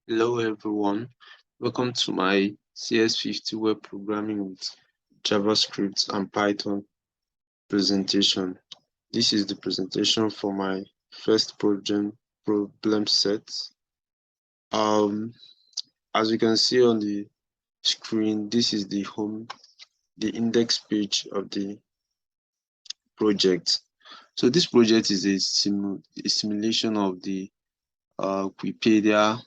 Hello everyone, welcome to my CS50 Web Programming with JavaScript and Python presentation. This is the presentation for my first problem set. As you can see on the screen, this is the index page of the project. So this project is a simulation of the Wikipedia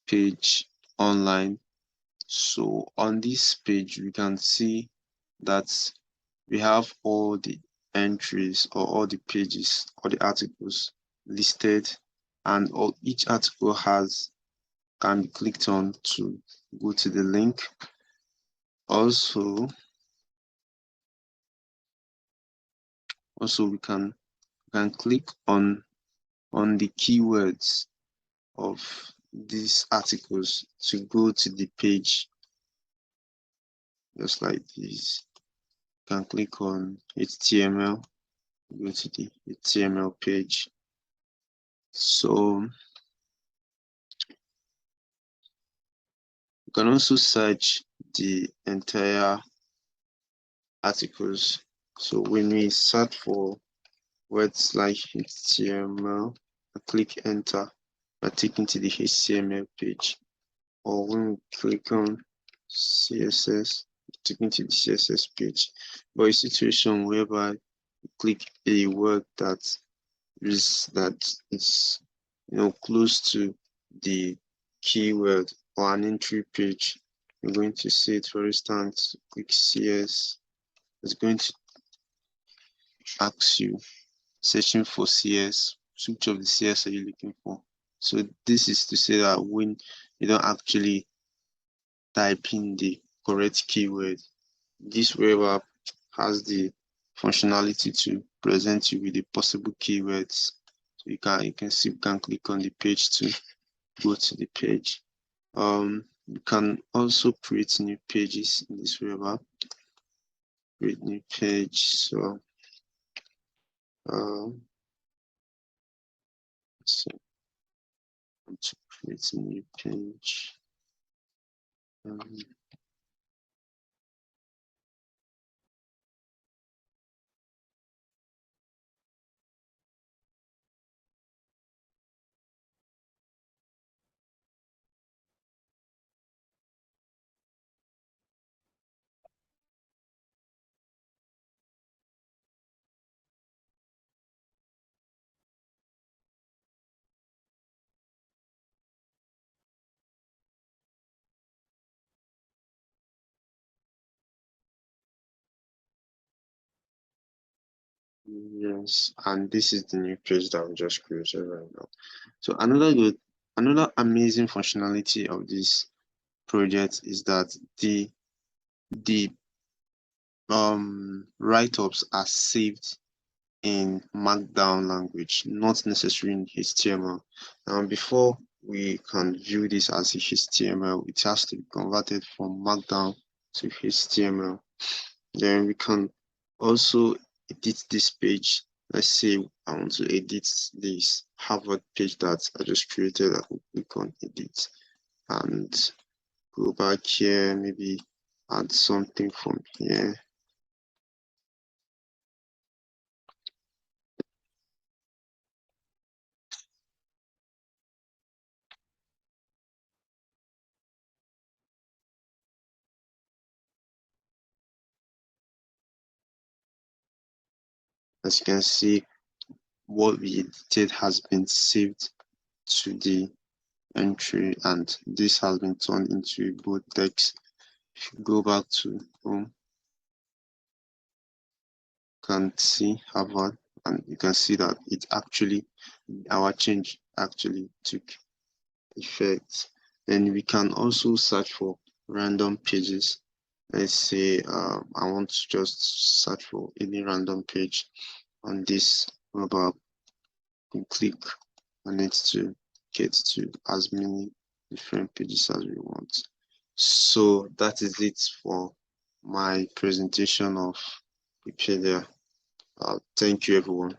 page online. So on this page, we can see that we have all the entries or all the pages or the articles listed, and each article can be clicked on to go to the link. Also we can click on the keywords of these articles to go to the page, just like this. You can click on HTML, go to the HTML page. So you can also search the entire articles. So when we search for words like HTML, I click enter, I take into the HTML page. Or when we click on CSS, take into the CSS page. But a situation whereby you click a word that is close to the keyword or an entry page, you're going to see it. For instance, click CS. It's going to ask you, searching for CS, which of the CS are you looking for? So this is to say that when you don't actually type in the correct keyword, this web app has the functionality to present you with the possible keywords. So you can click on the page to go to the page. You can also create new pages in this web app. Create new page. So to create a new page. Yes, and this is the new page that we just created right now. So another amazing functionality of this project is that the write-ups are saved in Markdown language, not necessarily in HTML. And before we can view this as a HTML, it has to be converted from Markdown to HTML. Then we can also edit this page. Let's say I want to edit this Harvard page that I just created. I will click on edit and go back here, maybe add something from here. As you can see, what we edited has been saved to the entry, and this has been turned into bold text. If you go back to home, you can see Harvard, and you can see that our change actually took effect. Then we can also search for random pages. Let's say I want to just search for any random page on this mobile app. We click on it to get to as many different pages as we want. So that is it for my presentation of Wikipedia. Thank you, everyone.